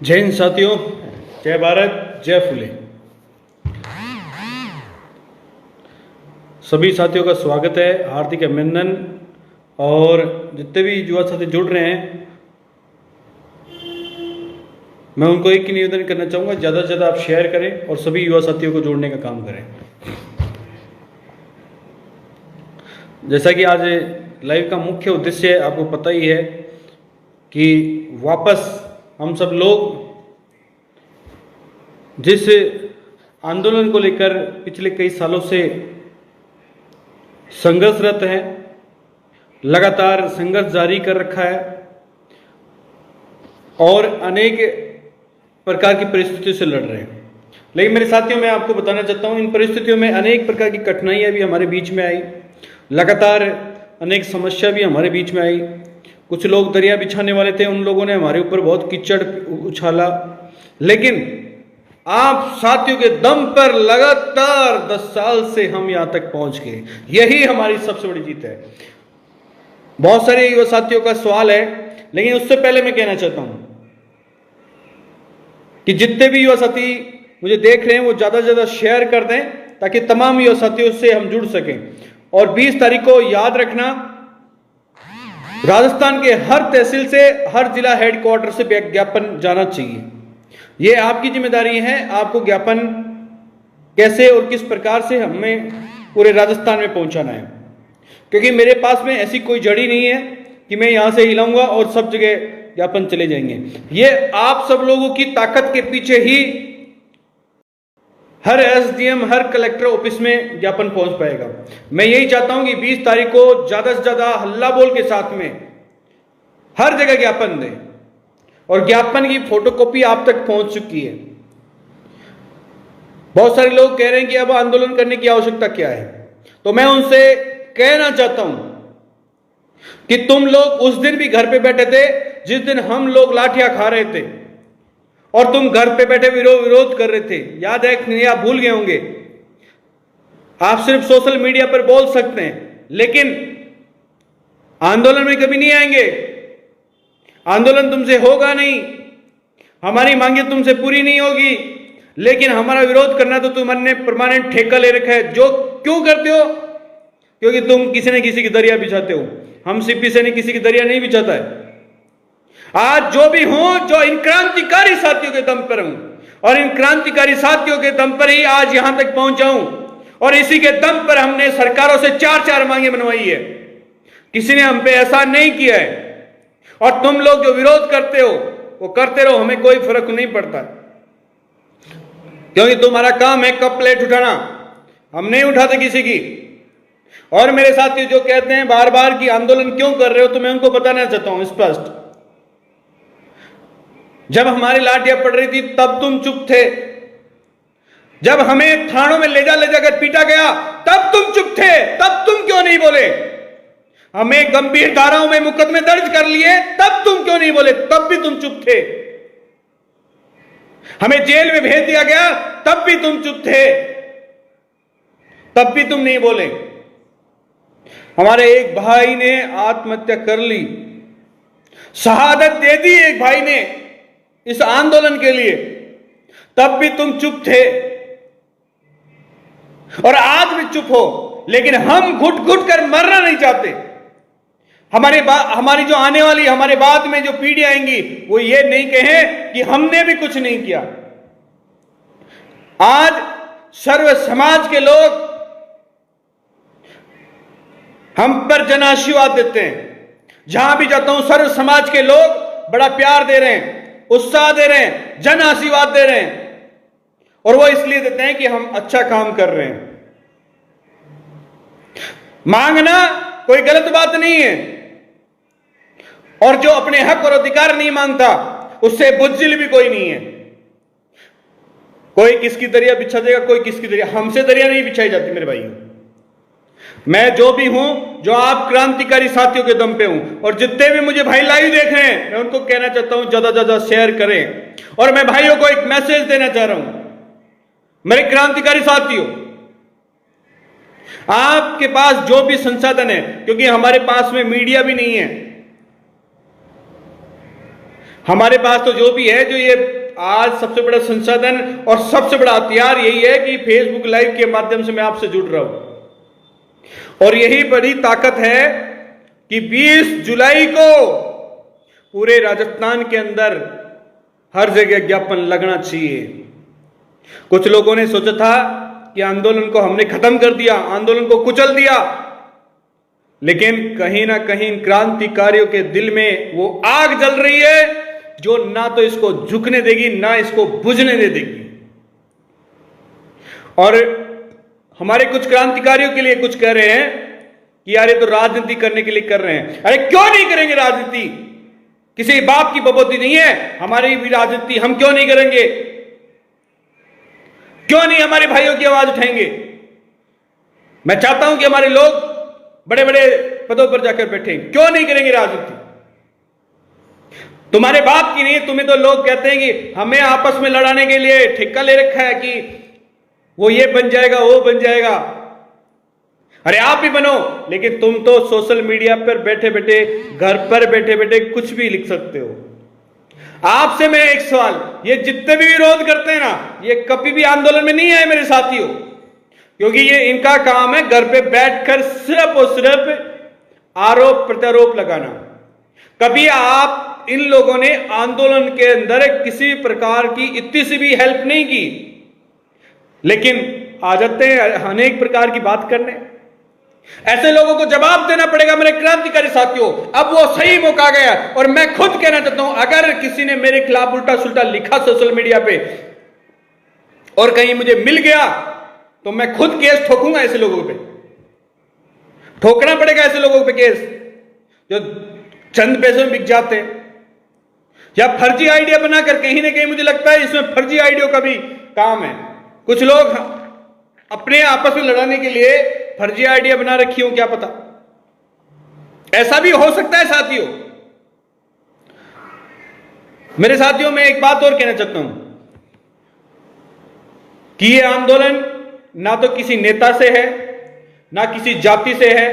जय हिंद साथियों, जय भारत, जय फुले। सभी साथियों का स्वागत है, हार्दिक अभिनंदन। और जितने भी युवा साथी जुड़ रहे हैं, मैं उनको एक ही निवेदन करना चाहूँगा, ज़्यादा से ज़्यादा आप शेयर करें और सभी युवा साथियों को जोड़ने का काम करें। जैसा कि आज लाइव का मुख्य उद्देश्य आपको पता ही है कि वापस हम सब लोग जिस आंदोलन को लेकर पिछले कई सालों से संघर्षरत हैं, लगातार संघर्ष जारी कर रखा है और अनेक प्रकार की परिस्थितियों से लड़ रहे हैं। लेकिन मेरे साथियों, मैं आपको बताना चाहता हूं, इन परिस्थितियों में अनेक प्रकार की कठिनाइयां भी हमारे बीच में आई, लगातार अनेक समस्या भी हमारे बीच में आई। कुछ लोग दरिया बिछाने वाले थे, उन लोगों ने हमारे ऊपर बहुत कीचड़ उछाला, लेकिन आप साथियों के दम पर लगातार 10 साल से हम यहां तक पहुंच गए। यही हमारी सबसे बड़ी जीत है। बहुत सारे युवा साथियों का सवाल है, लेकिन उससे पहले मैं कहना चाहता हूं कि जितने भी युवा साथी मुझे देख रहे हैं वो ज्यादा से ज्यादा शेयर कर दें, ताकि तमाम युवा साथियों से हम जुड़ सकें। और 20 तारीख को याद रखना, राजस्थान के हर तहसील से, हर जिला हेडक्वार्टर से ज्ञापन जाना चाहिए। ये आपकी जिम्मेदारी है, आपको ज्ञापन कैसे और किस प्रकार से हमें पूरे राजस्थान में पहुंचाना है। क्योंकि मेरे पास में ऐसी कोई जड़ी नहीं है कि मैं यहां से हिलाऊंगा और सब जगह ज्ञापन चले जाएंगे। ये आप सब लोगों की ताकत के पीछे ही हर एसडीएम, हर कलेक्टर ऑफिस में ज्ञापन पहुंच पाएगा। मैं यही चाहता हूं कि 20 तारीख को ज्यादा से ज्यादा हल्ला बोल के साथ में हर जगह ज्ञापन दें, और ज्ञापन की फोटोकॉपी आप तक पहुंच चुकी है। बहुत सारे लोग कह रहे हैं कि अब आंदोलन करने की आवश्यकता क्या है, तो मैं उनसे कहना चाहता हूं कि तुम लोग उस दिन भी घर पे बैठे थे जिस दिन हम लोग लाठियां खा रहे थे, और तुम घर पे बैठे विरोध कर रहे थे। याद है या भूल गए होंगे? आप सिर्फ सोशल मीडिया पर बोल सकते हैं, लेकिन आंदोलन में कभी नहीं आएंगे। आंदोलन तुमसे होगा नहीं, हमारी मांगे तुमसे पूरी नहीं होगी, लेकिन हमारा विरोध करना तो तुमने परमानेंट ठेका ले रखा है। जो क्यों करते हो? क्योंकि तुम किसी न किसी की दरिया बिछाते हो। हम सीपी से नहीं, किसी की दरिया नहीं बिछाता है। आज जो भी हूं, जो इन क्रांतिकारी साथियों के दम पर हूं, और इन क्रांतिकारी साथियों के दम पर ही आज यहां तक पहुंचा हूं, और इसी के दम पर हमने सरकारों से 4-4 मांगे बनवाई है। किसी ने हम पे एहसान नहीं किया है। और तुम लोग जो विरोध करते हो वो करते रहो, हमें कोई फर्क नहीं पड़ता, क्योंकि तुम्हारा काम है कप प्लेट उठाना, हम नहीं उठाते किसी की। और मेरे साथी जो कहते हैं बार बार कि आंदोलन क्यों कर रहे हो, तो मैं उनको बताना चाहता हूं स्पष्ट, जब हमारी लाठियां पड़ रही थी तब तुम चुप थे। जब हमें थानों में ले जाकर पीटा गया तब तुम चुप थे, तब तुम क्यों नहीं बोले? हमें गंभीर धाराओं में मुकदमे दर्ज कर लिए, तब तुम क्यों नहीं बोले? तब भी तुम चुप थे। हमें जेल में भेज दिया गया, तब भी तुम चुप थे, तब भी तुम नहीं बोले। हमारे एक भाई ने आत्महत्या कर ली, शहादत दे दी एक भाई ने इस आंदोलन के लिए, तब भी तुम चुप थे, और आज भी चुप हो। लेकिन हम घुट घुट कर मरना नहीं चाहते। हमारी जो आने वाली, हमारे बाद में जो पीढ़ी आएंगी, वो ये नहीं कहें कि हमने भी कुछ नहीं किया। आज सर्व समाज के लोग हम पर जन आशीर्वाद देते हैं। जहां भी जाता हूं, सर्व समाज के लोग बड़ा प्यार दे रहे हैं, उत्साह दे रहे हैं, जन आशीर्वाद दे रहे हैं, और वो इसलिए देते हैं कि हम अच्छा काम कर रहे हैं। मांगना कोई गलत बात नहीं है, और जो अपने हक और अधिकार नहीं मांगता उससे बुज़दिल भी कोई नहीं है। कोई किसकी दरिया बिछा देगा, कोई किसकी दरिया, हमसे दरिया नहीं बिछाई जाती मेरे भाइयों। मैं जो भी हूं, जो आप क्रांतिकारी साथियों के दम पे हूं, और जितने भी मुझे भाई लाइव देख रहे हैं, मैं उनको कहना चाहता हूं ज्यादा ज्यादा शेयर करें। और मैं भाइयों को एक मैसेज देना चाह रहा हूं, मेरे क्रांतिकारी साथियों, आपके पास जो भी संसाधन है, क्योंकि हमारे पास में मीडिया भी नहीं है, हमारे पास तो जो भी है, जो ये आज सबसे बड़ा संसाधन और सबसे बड़ा हथियार यही है कि फेसबुक लाइव के माध्यम से मैं आपसे जुड़ रहा हूं। और यही बड़ी ताकत है कि 20 जुलाई को पूरे राजस्थान के अंदर हर जगह ज्ञापन लगना चाहिए। कुछ लोगों ने सोचा था कि आंदोलन को हमने खत्म कर दिया, आंदोलन को कुचल दिया, लेकिन कहीं ना कहीं क्रांतिकारियों के दिल में वो आग जल रही है जो ना तो इसको झुकने देगी ना इसको बुझने दे देगी। और हमारे कुछ क्रांतिकारियों के लिए कुछ कह रहे हैं कि यार ये तो राजनीति करने के लिए कर रहे हैं। अरे क्यों नहीं करेंगे राजनीति? किसी बाप की बपोती नहीं है, हमारी भी राजनीति हम क्यों नहीं करेंगे? क्यों नहीं हमारे भाइयों की आवाज उठाएंगे? मैं चाहता हूं कि हमारे लोग बड़े बड़े पदों पर जाकर बैठे, क्यों नहीं करेंगे राजनीति? तुम्हारे बाप की नहीं, तुम्हें तो लोग कहते हैं कि हमें आपस में लड़ाने के लिए ठेका ले रखा है कि वो ये बन जाएगा वो बन जाएगा। अरे आप ही बनो, लेकिन तुम तो सोशल मीडिया पर बैठे बैठे, घर पर बैठे बैठे कुछ भी लिख सकते हो। आपसे मैं एक सवाल, ये जितने भी विरोध करते हैं ना, ये कभी भी आंदोलन में नहीं आए मेरे साथियों, क्योंकि ये इनका काम है घर पे बैठकर सिर्फ और सिर्फ आरोप प्रत्यारोप लगाना। कभी आप इन लोगों ने आंदोलन के अंदर किसी प्रकार की इतनी सी भी हेल्प नहीं की, लेकिन आ जाते हैं अनेक प्रकार की बात करने। ऐसे लोगों को जवाब देना पड़ेगा मेरे क्रांतिकारी साथियों। अब वो सही मौका गया, और मैं खुद कहना चाहता हूं, अगर किसी ने मेरे खिलाफ उल्टा सुल्टा लिखा सोशल मीडिया पे और कहीं मुझे मिल गया तो मैं खुद केस ठोकूंगा। ऐसे लोगों पे ठोकना पड़ेगा, ऐसे लोगों पे केस जो चंद पैसों में बिक जाते हैं या फर्जी आइडिया बनाकर। कहीं ना कहीं मुझे लगता है इसमें फर्जी आइडिया का भी काम है। कुछ लोग अपने आपस में लड़ाने के लिए फर्जी आइडिया बना रखी हो, क्या पता, ऐसा भी हो सकता है साथियों। मेरे साथियों, मैं एक बात और कहना चाहता हूं कि यह आंदोलन ना तो किसी नेता से है, ना किसी जाति से है,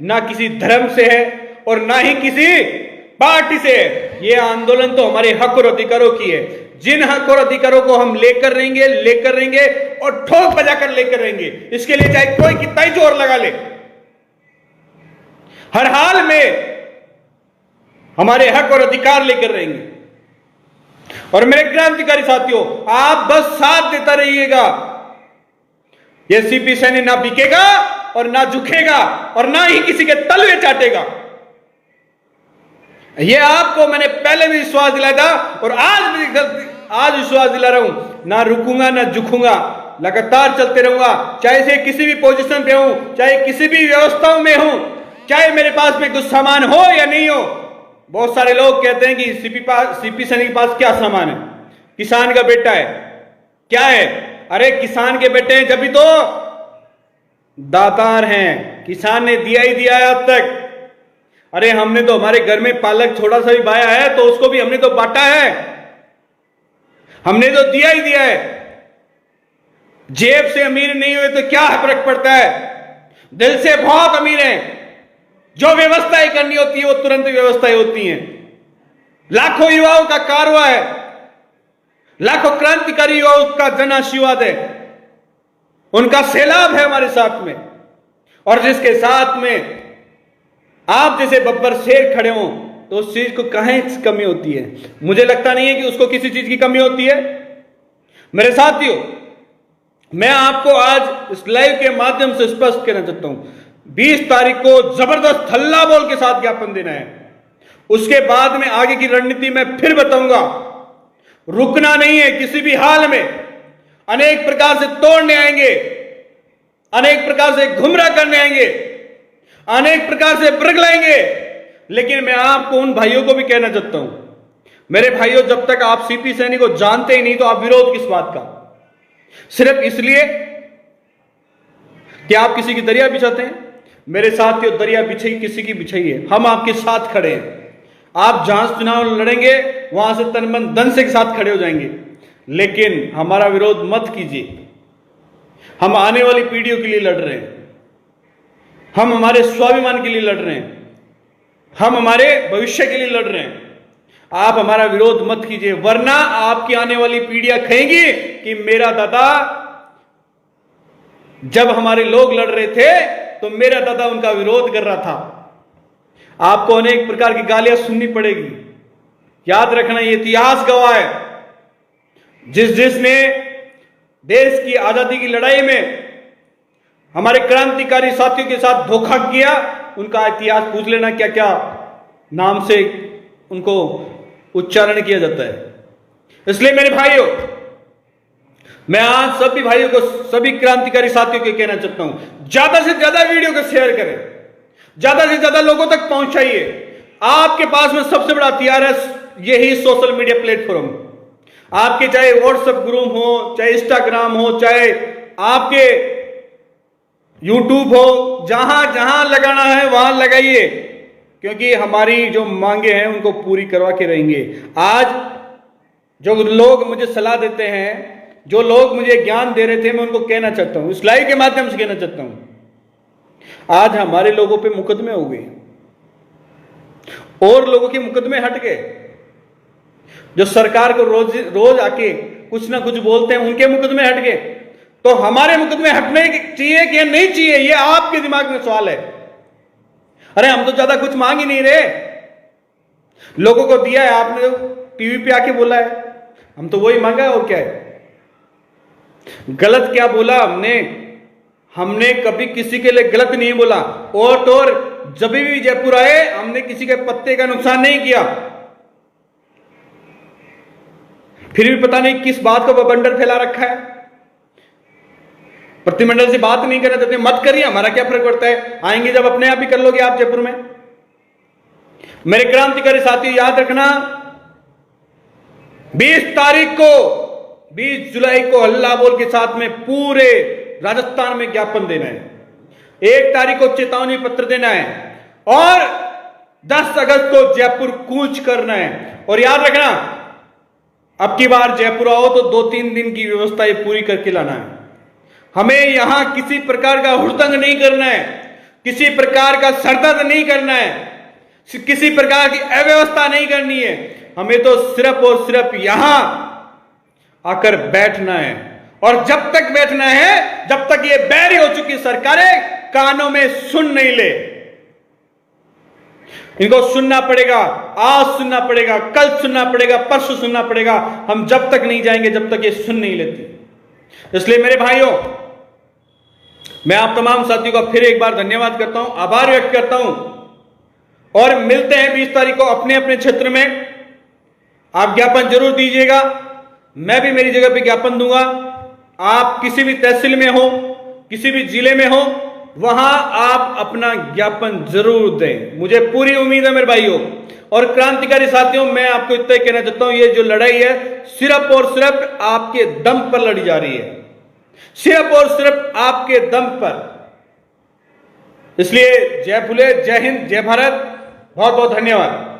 ना किसी धर्म से है, और ना ही किसी पार्टी से है। यह आंदोलन तो हमारे हक और अधिकारों की है। जिन हक और अधिकारों को हम लेकर रहेंगे और ठोक बजाकर लेकर रहेंगे। इसके लिए चाहे कोई कितना ही जोर लगा ले, हर हाल में हमारे हक और अधिकार लेकर रहेंगे। और मेरे क्रांतिकारी साथियों, आप बस साथ देता रहिएगा। यह सीपी सैनी ना बिकेगा और ना झुकेगा और ना ही किसी के तलवे चाटेगा। यह आपको मैंने पहले भी विश्वास दिलाया था और आज विश्वास दिला रहा हूं। ना रुकूंगा ना झुकूंगा, लगातार चलते रहूंगा, चाहे से किसी भी पोजीशन पे हूं, चाहे किसी भी व्यवस्थाओं में हूं, चाहे मेरे पास में कुछ सामान हो या नहीं हो। बहुत सारे लोग कहते हैं कि सीपी सैनी के पास क्या सामान है, किसान का बेटा है, क्या है? अरे किसान के बेटे हैं जब भी तो दातार हैं, किसान ने दिया ही दिया है अब तक। अरे हमने तो हमारे घर में पालक थोड़ा सा भी बाया है तो उसको भी हमने तो बांटा है, हमने तो दिया ही दिया है। जेब से अमीर नहीं हुए तो क्या फर्क पड़ता है, दिल से बहुत अमीर हैं। जो व्यवस्थाएं करनी होती है वो तुरंत व्यवस्थाएं होती हैं। लाखों युवाओं का कारवा है, लाखों क्रांतिकारी युवाओं का जन आशीर्वाद है, उनका सैलाब है हमारे साथ में। और जिसके साथ में आप जैसे बब्बर शेर खड़े हों तो उस चीज को कहां कमी होती है? मुझे लगता नहीं है कि उसको किसी चीज की कमी होती है। मेरे साथियों, मैं आपको आज इस लाइव के माध्यम से स्पष्ट कहना चाहता हूं, 20 तारीख को जबरदस्त हल्ला बोल के साथ ज्ञापन देना है। उसके बाद में आगे की रणनीति मैं फिर बताऊंगा। रुकना नहीं है किसी भी हाल में। अनेक प्रकार से तोड़ने आएंगे, अनेक प्रकार से गुमराह करने आएंगे, अनेक प्रकार से बरगलाएंगे। लेकिन मैं आपको उन भाइयों को भी कहना चाहता हूं, मेरे भाइयों, जब तक आप सीपी सैनी को जानते ही नहीं तो आप विरोध किस बात का? सिर्फ इसलिए कि आप किसी की दरिया बिछाते हैं। मेरे साथियों, दरिया बिछाई किसी की बिछाई है, हम आपके साथ खड़े हैं। आप जहां चुनाव लड़ेंगे वहां से तन मन धन से के साथ खड़े हो जाएंगे, लेकिन हमारा विरोध मत कीजिए। हम आने वाली पीढ़ियों के लिए लड़ रहे हैं, हम हमारे स्वाभिमान के लिए लड़ रहे हैं, हम हमारे भविष्य के लिए लड़ रहे हैं। आप हमारा विरोध मत कीजिए, वरना आपकी आने वाली पीढ़ियां कहेंगी कि मेरा दादा, जब हमारे लोग लड़ रहे थे तो मेरा दादा उनका विरोध कर रहा था। आपको अनेक प्रकार की गालियां सुननी पड़ेगी। याद रखना, ये इतिहास गवाह है, जिसने देश की आजादी की लड़ाई में हमारे क्रांतिकारी साथियों के साथ धोखा किया, उनका इतिहास पूछ लेना क्या क्या नाम से उनको उच्चारण किया जाता है। इसलिए मेरे भाइयों, मैं आज सभी भाइयों को, सभी क्रांतिकारी साथियों को कहना चाहता हूं, ज्यादा से ज्यादा वीडियो को शेयर करें, ज्यादा से ज्यादा लोगों तक पहुंचाइए। आपके पास में सबसे बड़ा हथियार है यही सोशल मीडिया प्लेटफॉर्म। आपके चाहे व्हाट्सएप ग्रुप हो, चाहे इंस्टाग्राम हो, चाहे आपके यूट्यूब हो, जहां जहां लगाना है वहां लगाइए, क्योंकि हमारी जो मांगे हैं उनको पूरी करवा के रहेंगे। आज जो लोग मुझे सलाह देते हैं, जो लोग मुझे ज्ञान दे रहे थे, मैं उनको कहना चाहता हूं, इस लाइव के माध्यम से कहना चाहता हूं, आज हमारे लोगों पे मुकदमे हो गए और लोगों के मुकदमे हट गए। जो सरकार को रोज रोज आके कुछ ना कुछ बोलते हैं, उनके मुकदमे हट गए। तो हमारे मुकदमे हटने चाहिए कि नहीं चाहिए, ये आपके दिमाग में सवाल है। अरे हम तो ज्यादा कुछ मांग ही नहीं रहे, लोगों को दिया है, आपने टीवी पे आके बोला है, हम तो वही मांगा है, और क्या है। गलत क्या बोला हमने कभी किसी के लिए गलत नहीं बोला। और तो और जब भी जयपुर आए, हमने किसी के पत्ते का नुकसान नहीं किया। फिर भी पता नहीं किस बात को बबंडर फैला रखा है। प्रतिमंडल से बात नहीं करना चाहते, मत करिए, हमारा क्या फर्क पड़ता है। आएंगे जब अपने आप ही कर लोगे आप जयपुर में। मेरे क्रांतिकारी साथी, याद रखना, 20 जुलाई को हल्ला बोल के साथ में पूरे राजस्थान में ज्ञापन देना है। 1 तारीख को चेतावनी पत्र देना है और 10 अगस्त को जयपुर कूच करना है। और याद रखना, अब की बार जयपुर आओ तो 2-3 दिन की व्यवस्था ये पूरी करके लाना है। हमें यहां किसी प्रकार का हुड़दंग नहीं करना है, किसी प्रकार का सरदर्द नहीं करना है, किसी प्रकार की अव्यवस्था नहीं करनी है। हमें तो सिर्फ और सिर्फ यहां आकर बैठना है। और जब तक बैठना है, जब तक ये बैरी हो चुकी सरकारें कानों में सुन नहीं ले। इनको सुनना पड़ेगा, आज सुनना पड़ेगा, कल सुनना पड़ेगा, परसों सुनना पड़ेगा। हम जब तक नहीं जाएंगे जब तक ये सुन नहीं लेती। इसलिए मेरे भाइयों, मैं आप तमाम साथियों का फिर एक बार धन्यवाद करता हूं, आभार व्यक्त करता हूं। और मिलते हैं 20 तारीख को अपने अपने क्षेत्र में। आप ज्ञापन जरूर दीजिएगा, मैं भी मेरी जगह पे ज्ञापन दूंगा। आप किसी भी तहसील में हो, किसी भी जिले में हो, वहां आप अपना ज्ञापन जरूर दें। मुझे पूरी उम्मीद है मेरे भाइयों और क्रांतिकारी साथियों, मैं आपको इतना ही कहना चाहता हूं, ये जो लड़ाई है सिर्फ और सिर्फ आपके दम पर लड़ी जा रही है, सिर्फ और सिर्फ आपके दम पर। इसलिए जय फुले, जय हिंद, जय भारत, बहुत बहुत धन्यवाद।